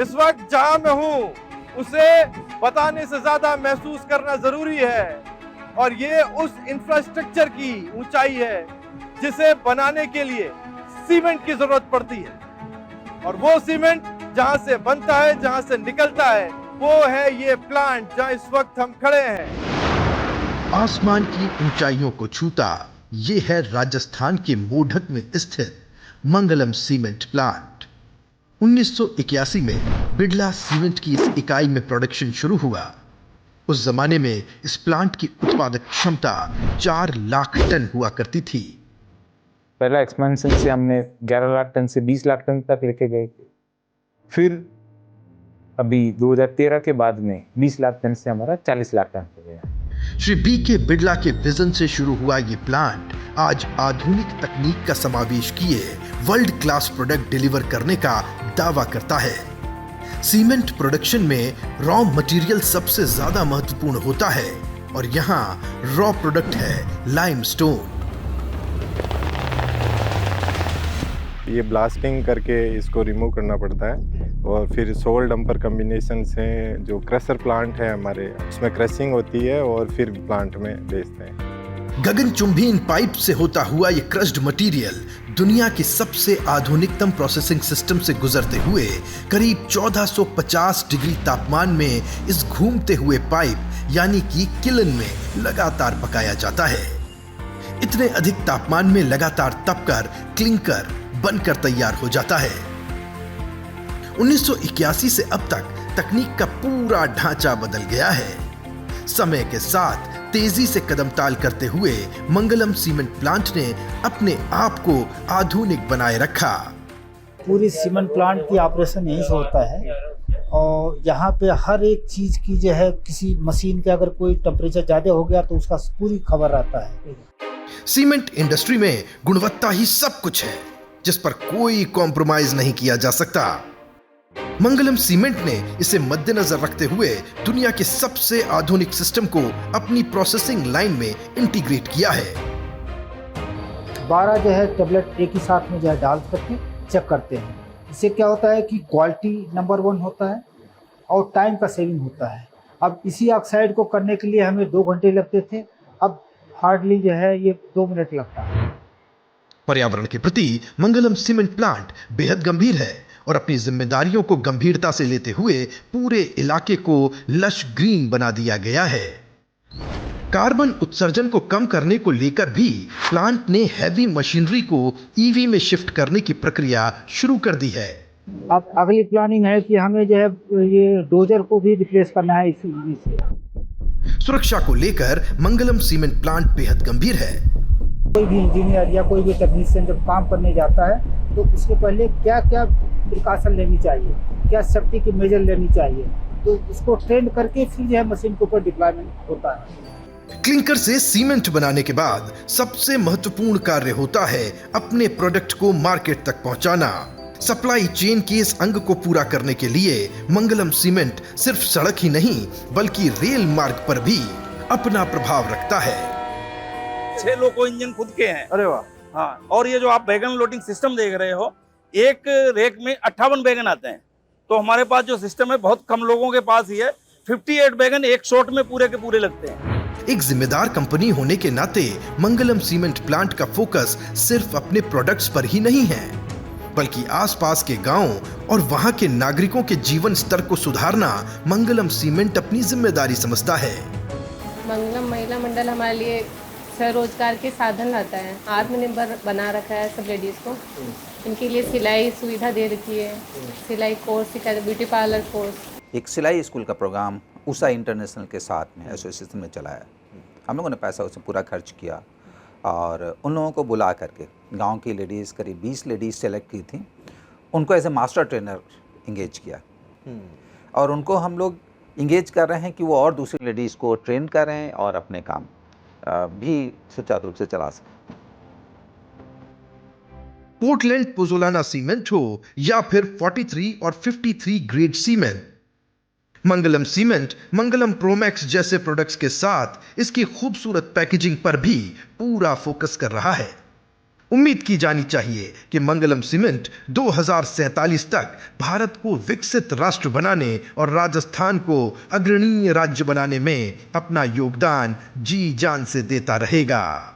इस वक्त जहां मैं हूं उसे बताने से ज्यादा महसूस करना जरूरी है, और ये उस इंफ्रास्ट्रक्चर की ऊंचाई है जिसे बनाने के लिए सीमेंट की जरूरत पड़ती है। और वो सीमेंट जहां से बनता है, जहां से निकलता है, वो है ये प्लांट जहां इस वक्त हम खड़े हैं। आसमान की ऊंचाइयों को छूता ये है राजस्थान के मोढक में स्थित मंगलम सीमेंट प्लांट। 1981 में बिड़ला सीमेंट की इस इकाई में प्रोडक्शन शुरू हुआ। उस जमाने में इस प्लांट की उत्पादक क्षमता 4 लाख टन हुआ करती थी। पहला एक्सपेंशन से हमने 11 लाख टन से 20 लाख टन तक लेके गए। फिर अभी 2013 के बाद में 20 लाख टन से हमारा 40 लाख टन हो गया। श्री बी के बिड़ला के विजन से शुरू हुआ ये प्लांट आज आधुनिक तकनीक का समावेश किए वर्ल्ड क्लास प्रोडक्ट डिलीवर करने का दावा करता है। सीमेंट प्रोडक्शन में रॉ मटेरियल सबसे ज्यादा महत्वपूर्ण होता है और यहाँ रॉ प्रोडक्ट है लाइमस्टोन। ये ब्लास्टिंग करके इसको रिमूव करना पड़ता है, और फिर सोल डंपर कम्बिनेशन से जो क्रशर प्लांट है हमारे, उसमें क्रशिंग होती है और फिर प्लांट में बेचते हैं। गगनचुंबी इन पाइप से होता हुआ ये क्रश्ड मटेरियल दुनिया की सबसे आधुनिकतम प्रोसेसिंग सिस्टम से गुजरते हुए करीब 1450 डिग्री तापमान में इस घूमते हुए पाइप यानी कि किलन में लगातार पकाया जाता है। इतने अधिक तापमान में लगातार तपकर क्लिंकर बनकर तैयार हो जाता है। 1981 से अब तक तकनीक का पूरा ढांचा बदल गया है। समय के साथ तेजी से कदम ताल करते हुए मंगलम सीमेंट प्लांट ने अपने आप को आधुनिक बनाए रखा। पूरी सीमेंट प्लांट की ऑपरेशन यहीं से होता है, और यहाँ पे हर एक चीज की जो है, किसी मशीन के अगर कोई टेम्परेचर ज्यादा हो गया तो उसका पूरी खबर रहता है। सीमेंट इंडस्ट्री में गुणवत्ता ही सब कुछ है, जिस पर कोई कॉम्प्रोमाइज नहीं किया जा सकता। मंगलम सीमेंट ने इसे मद्देनजर रखते हुए दुनिया के सबसे आधुनिक सिस्टम को अपनी प्रोसेसिंग लाइन में इंटीग्रेट किया है। 12 जो है टेबलेट एक ही साथ में जो है डाल करके चेक करते हैं। इससे क्या होता है कि क्वालिटी नंबर 1 होता है और टाइम का सेविंग होता है। अब इसी ऑक्साइड को करने के लिए हमें 2 घंटे लगते थे, अब हार्डली जो है ये 2 मिनट लगता है। पर्यावरण के प्रति मंगलम सीमेंट प्लांट बेहद गंभीर है और अपनी जिम्मेदारियों को गंभीरता से लेते हुए पूरे इलाके को लश ग्रीन बना दिया गया है। कार्बन उत्सर्जन को कम करने को लेकर भी प्लांट ने हैवी मशीनरी को ईवी में शिफ्ट करने की प्रक्रिया शुरू कर दी है। अब अगली प्लानिंग है कि हमें जो है ये डोजर को भी रिप्लेस करना है इस ईवी से। सुरक्षा को लेकर मंगलम सीमेंट प्लांट बेहद गंभीर है। कोई भी इंजीनियर या कोई भी टेक्नीशियन जब काम करने जाता है तो उसके पहले क्या क्या प्रिकॉशन लेनी चाहिए, क्या सेफ्टी की मेजर लेनी चाहिए, तो उसको ट्रेन करके फिर जो है मशीन के ऊपर डिप्लॉयमेंट होता है। क्लिंकर से सीमेंट बनाने के बाद सबसे महत्वपूर्ण कार्य होता है अपने प्रोडक्ट को मार्केट तक पहुंचाना। सप्लाई चेन के इस अंग को पूरा करने के लिए मंगलम सीमेंट सिर्फ सड़क ही नहीं बल्कि रेल मार्ग पर भी अपना प्रभाव रखता है। 6 लोको इंजन खुद के हैं। अरे वाह। हाँ, और ये जो आप वैगन लोडिंग सिस्टम देख रहे हो, एक रेक में 58 वैगन आते हैं। तो हमारे पास जो सिस्टम है बहुत कम लोगों के पास ही है। 58 वैगन एक शॉट में पूरे के पूरे लगते हैं। एक जिम्मेदार कंपनी होने के नाते मंगलम सीमेंट प्लांट का फोकस सिर्फ अपने प्रोडक्ट्स पर ही नहीं है, बल्कि आसपास के गांवों और वहां के नागरिकों के जीवन स्तर को सुधारना मंगलम सीमेंट अपनी जिम्मेदारी समझता है। मंगलम महिला मंडल हमारे लिए स्वरोजगार के साधन लाता है, आत्मनिर्भर बना रखा है सब लेडीज को। इनके लिए सिलाई सुविधा दे रखी है, सिलाई कोर्स सिखाते, ब्यूटी पार्लर कोर्स। एक सिलाई स्कूल का प्रोग्राम उषा इंटरनेशनल के साथ में एसोसिएशन में चलाया। हम लोगों ने पैसा उसमें पूरा खर्च किया और उन लोगों को बुला करके गांव की लेडीज़ करीब 20 लेडीज़ सेलेक्ट की थी, उनको as a master trainer engage किया और उनको हम लोग इंगेज कर रहे हैं कि वो और दूसरी लेडीज़ को ट्रेन करें और अपने काम भी सुचारू रूप से चला सकें। पोर्टलैंड पोजोलाना सीमेंट हो या फिर 43 और 53 ग्रेड सीमेंट, मंगलम सीमेंट मंगलम प्रोमैक्स जैसे प्रोडक्ट्स के साथ इसकी खूबसूरत पैकेजिंग पर भी पूरा फोकस कर रहा है। उम्मीद की जानी चाहिए कि मंगलम सीमेंट 2047 तक भारत को विकसित राष्ट्र बनाने और राजस्थान को अग्रणीय राज्य बनाने में अपना योगदान जी जान से देता रहेगा।